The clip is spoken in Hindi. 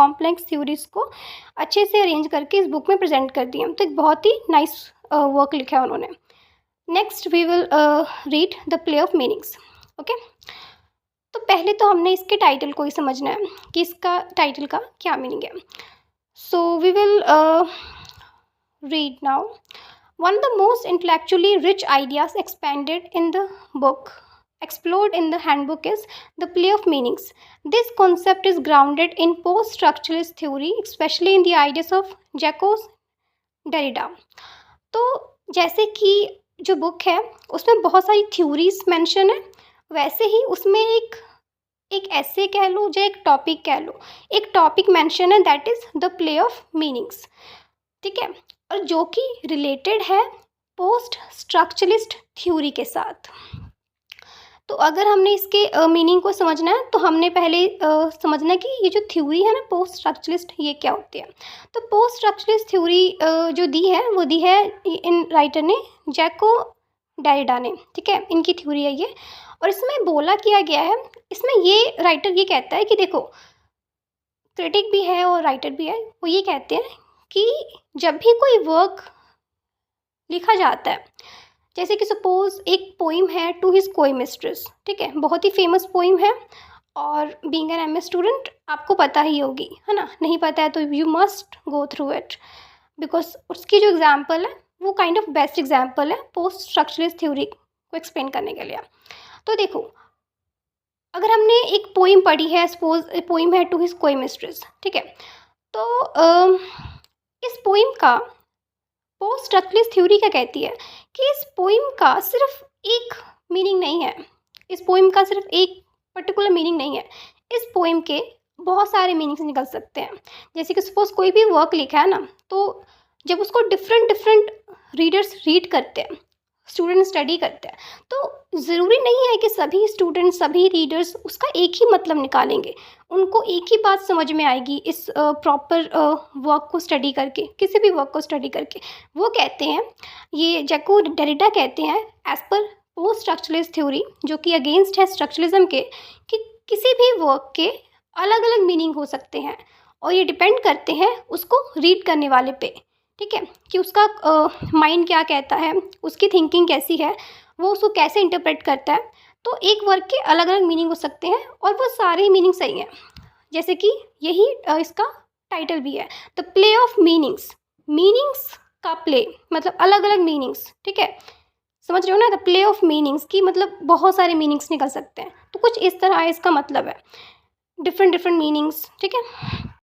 कॉम्प्लेक्स थ्योरीज को अच्छे से अरेंज करके इस बुक में प्रेजेंट कर दिए। तो एक बहुत ही नाइस वर्क लिखा है उन्होंने। Next we will read the play of meanings. Okay, तो पहले तो हमने इसके टाइटल को ही समझना है कि इसका टाइटल का क्या मीनिंग है। So we will read now. One of the most intellectually rich ideas explored in the handbook is the play of meanings. This concept is grounded in post-structuralist theory, especially in the ideas of Jacques Derrida. तो जैसे कि जो बुक है उसमें बहुत सारी थ्योरीज मेंशन है, वैसे ही उसमें एक ऐसे कह लो या एक टॉपिक कह लो, एक टॉपिक मेंशन है, that is the play of meanings. ठीक है, और जो कि रिलेटेड है पोस्ट स्ट्रक्चरलिस्ट थ्योरी के साथ। तो अगर हमने इसके मीनिंग को समझना है तो हमने पहले समझना है कि ये जो थ्योरी है ना पोस्ट स्ट्रक्चरलिस्ट, ये क्या होती है। तो पोस्ट स्ट्रक्चरलिस्ट थ्योरी जो दी है वो दी है इन राइटर ने, जैको डेरिडा ने। ठीक है, इनकी थ्योरी है ये। और इसमें बोला किया गया है, इसमें ये राइटर ये कहता है कि देखो, क्रिटिक भी है और राइटर भी है, वो ये कहते हैं कि जब भी कोई वर्क लिखा जाता है, जैसे कि सपोज एक पोइम है टू हिज कोई मिस्ट्रेस, ठीक है, बहुत ही फेमस पोइम है और बीइंग एन एमए स्टूडेंट आपको पता ही होगी, है ना। नहीं पता है तो you must go through it, because उसकी जो एग्जाम्पल है वो काइंड ऑफ बेस्ट एग्जाम्पल है पोस्ट स्ट्रक्चरलिस्ट थ्योरी को एक्सप्लेन करने के लिए। तो देखो, अगर हमने एक पोइम पढ़ी है, सपोज पोइम है टू हिज कोई मिस्ट्रेस, ठीक है, तो इस पोइम का पोस्ट स्ट्रक्चरलिस्ट थ्योरी क्या कहती है कि इस पोइम का सिर्फ एक मीनिंग नहीं है, इस पोइम का सिर्फ एक पर्टिकुलर मीनिंग नहीं है, इस पोइम के बहुत सारे मीनिंग्स निकल सकते हैं। जैसे कि सपोज कोई भी वर्क लिखा है ना, तो जब उसको डिफरेंट रीडर्स रीड करते हैं, स्टूडेंट स्टडी करते हैं, तो ज़रूरी नहीं है कि सभी स्टूडेंट, सभी रीडर्स उसका एक ही मतलब निकालेंगे, उनको एक ही बात समझ में आएगी इस प्रॉपर वर्क को स्टडी करके, किसी भी वर्क को स्टडी करके। वो कहते हैं, ये जैको डेरिडा कहते हैं, as per post structuralist theory, जो कि अगेंस्ट है स्ट्रक्चरलिज्म के, कि किसी भी वर्क के अलग अलग मीनिंग हो सकते हैं और ये डिपेंड करते हैं उसको रीड करने वाले पे। ठीक है, कि उसका माइंड क्या कहता है, उसकी थिंकिंग कैसी है, वो उसको कैसे इंटरप्रेट करता है। तो एक वर्ड के अलग अलग मीनिंग हो सकते हैं और वो सारे मीनिंग सही हैं, जैसे कि यही इसका टाइटल भी है, the play of meanings. Meanings का प्ले मतलब अलग अलग मीनिंग्स। ठीक है, समझ रहे हो ना, द प्ले ऑफ मीनिंग्स की मतलब बहुत सारे मीनिंग्स निकल सकते हैं। तो कुछ इस तरह इसका मतलब है, डिफरेंट मीनिंग्स। ठीक है,